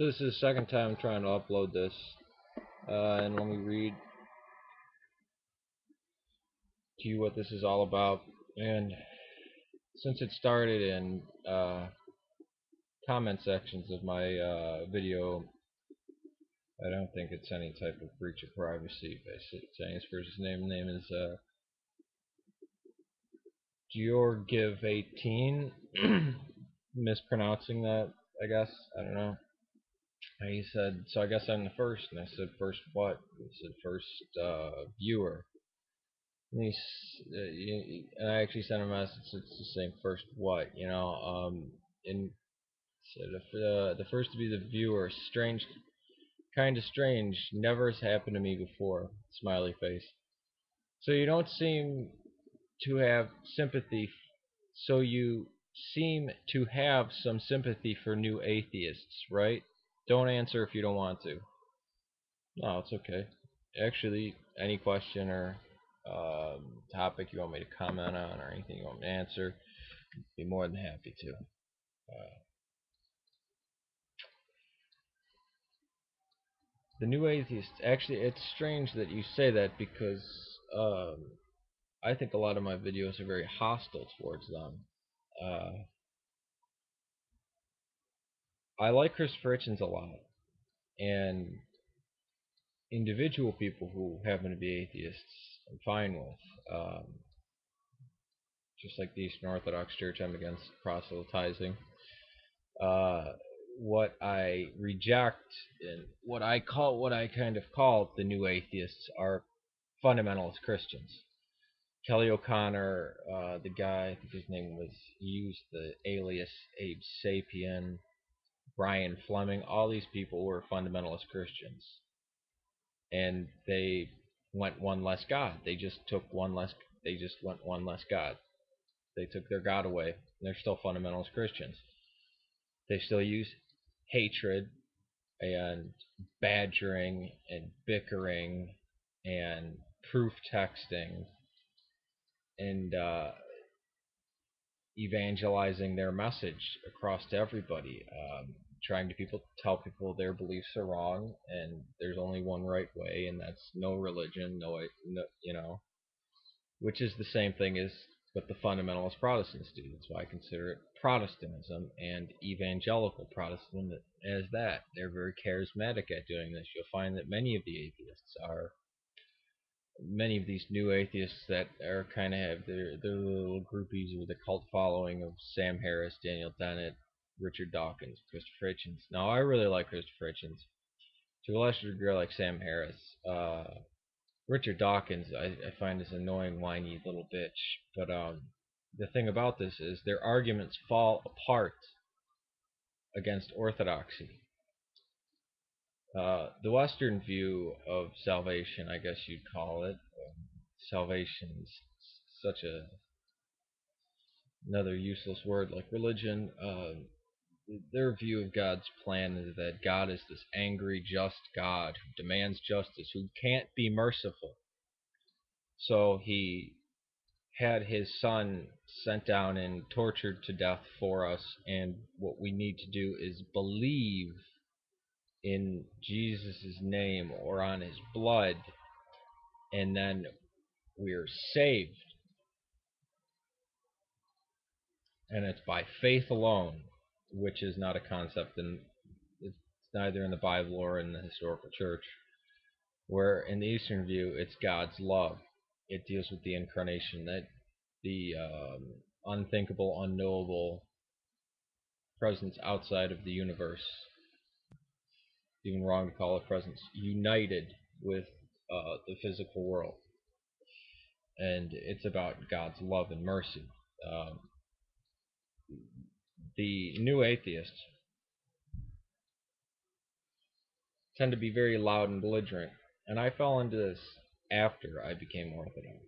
So this is the second time I'm trying to upload this, and let me read to you what this is all about. And since it started in comment sections of my video, I don't think it's any type of breach of privacy by saying his first name. Name is giorgiv18. Mispronouncing that, I guess. I don't know. And he said, so I guess I'm the first. And I said, first what? He said, first viewer. And, and I actually sent a message it's saying first what, and said the first to be the viewer. Strange, kind of strange. Never has happened to me before. Smiley face. So you don't seem to have sympathy. So you seem to have some sympathy for new atheists, right? Don't answer if you don't want to. No, it's okay. Actually, any question or topic you want me to comment on or anything you want me to answer, I'd be more than happy to. The new atheists, actually, it's strange that you say that because I think a lot of my videos are very hostile towards them. I like Christopher Hitchens a lot, and individual people who happen to be atheists I'm fine with. Just like the Eastern Orthodox Church, I'm against proselytizing. What I reject and what I kind of call the new atheists are fundamentalist Christians. Kelly O'Connor, the guy, I think his name was, he used the alias Abe Sapien, Brian Fleming, all these people were fundamentalist Christians. And they went one less God. They just went one less God. They took their God away. And they're still fundamentalist Christians. They still use hatred and badgering and bickering and proof texting and evangelizing their message across to everybody, trying to tell people their beliefs are wrong and there's only one right way, and that's no religion, which is the same thing as what the fundamentalist Protestants do. That's why I consider it Protestantism and evangelical Protestantism as that. They're very charismatic at doing this. You'll find that many of these new atheists that are kind of have their little groupies with a cult following of Sam Harris, Daniel Dennett, Richard Dawkins, Christopher Hitchens. Now, I really like Christopher Hitchens. To a lesser degree, I like Sam Harris. Richard Dawkins, I find this annoying, whiny little bitch. But the thing about this is their arguments fall apart against orthodoxy. The Western view of salvation, I guess you'd call it, salvation is such another useless word like religion. Their view of God's plan is that God is this angry, just God who demands justice, who can't be merciful. So he had his son sent down and tortured to death for us, and what we need to do is believe in Jesus' name or on his blood, and then we're saved. And it's by faith alone, which is not a concept, and it's neither in the Bible or in the historical church. Where in the Eastern view, it's God's love. It deals with the incarnation, that the unthinkable, unknowable presence outside of the universe. Even wrong to call it presence. United with the physical world, and it's about God's love and mercy. The new atheists tend to be very loud and belligerent, and I fell into this after I became Orthodox.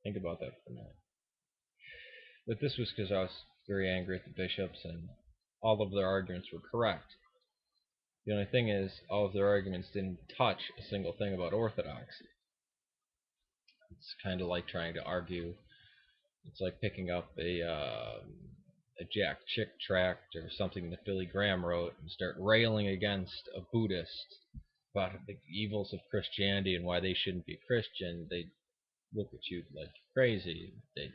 Think about that for a minute. But this was because I was very angry at the bishops, and all of their arguments were correct. The only thing is, all of their arguments didn't touch a single thing about orthodoxy. It's kind of like trying to argue. It's like picking up a a Jack Chick tract or something that Billy Graham wrote and start railing against a Buddhist about the evils of Christianity and why they shouldn't be Christian, they look at you like crazy. They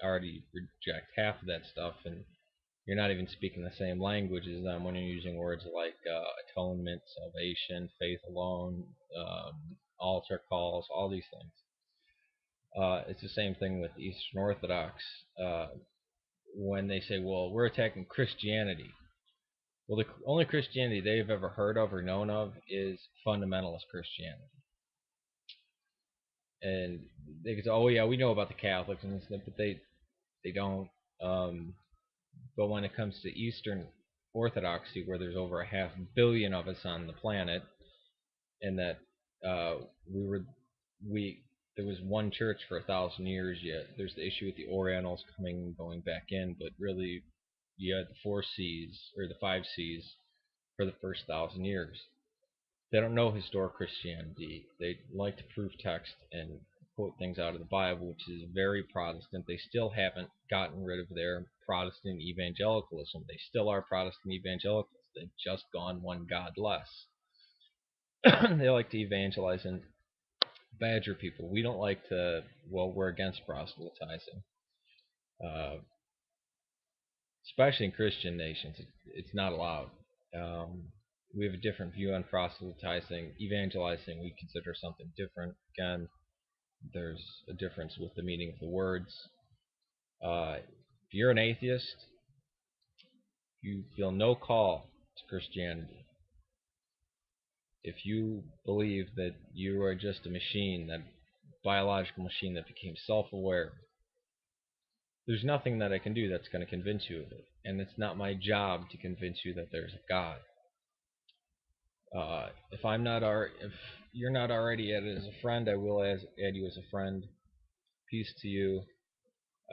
already reject half of that stuff, and you're not even speaking the same language as them when you're using words like atonement, salvation, faith alone, altar calls, all these things. It's the same thing with Eastern Orthodox. Uh, when they say, well, we're attacking Christianity. Well, the only Christianity they've ever heard of or known of is fundamentalist Christianity. And they say, oh yeah, we know about the Catholics and stuff, but they don't. But when it comes to Eastern Orthodoxy, where there's over 500 million of us on the planet, and that uh, we were we there was one church for 1,000 years. Yet there's the issue with the Orientals going back in, but really you had the 4 C's or the 5 C's for the first 1,000 years. They don't know historic Christianity. They like to prove text and quote things out of the Bible, which is very Protestant. They still haven't gotten rid of their Protestant evangelicalism. They still are Protestant evangelicals. They've just gone one God less. They like to evangelize and badger people. We don't like to, well, we're against proselytizing. Uh, Especially in Christian nations, it's not allowed. We have a different view on proselytizing. Evangelizing, we consider something different. Again, there's a difference with the meaning of the words. If you're an atheist, you feel no call to Christianity. If you believe that you are just a machine, that biological machine that became self-aware, there's nothing that I can do that's going to convince you of it. And it's not my job to convince you that there's a God. If you're not already added as a friend, I will add you as a friend. Peace to you.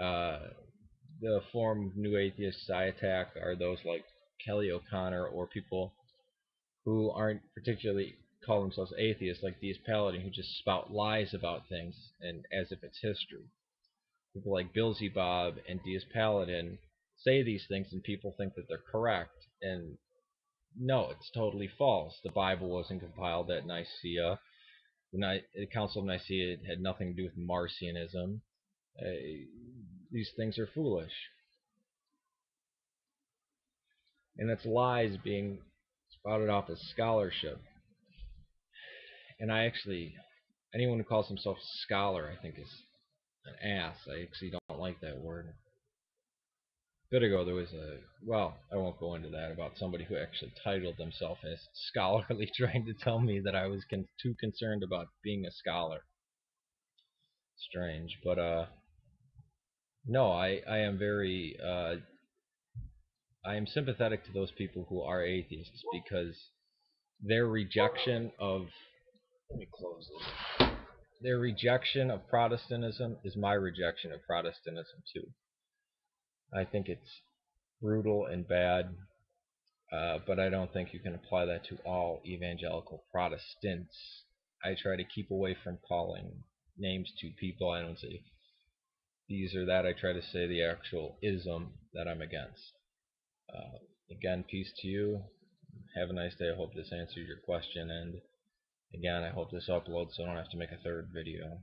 Uh, the form of new atheists I attack are those like Kelly O'Connor or people who aren't particularly call themselves atheists, like Deus Paladin, who just spout lies about things and as if it's history. People like Bilzy Bob and Deus Paladin say these things and people think that they're correct, and no, it's totally false. The Bible wasn't compiled at Nicaea. The Council of Nicaea had nothing to do with Marcionism. These things are foolish. And it's lies being spouted off as scholarship. And anyone who calls himself a scholar, I think is an ass. I actually don't like that word. A bit ago there was I won't go into that, about somebody who actually titled themselves as scholarly, trying to tell me that I was too concerned about being a scholar. Strange, but no, I am very I am sympathetic to those people who are atheists, because their rejection of let me close this. Their rejection of Protestantism is my rejection of Protestantism too. I think it's brutal and bad, but I don't think you can apply that to all evangelical Protestants. I try to keep away from calling names to people. I don't say these or that. I try to say the actual ism that I'm against. Again, peace to you. Have a nice day. I hope this answers your question, and again, I hope this uploads so I don't have to make a third video.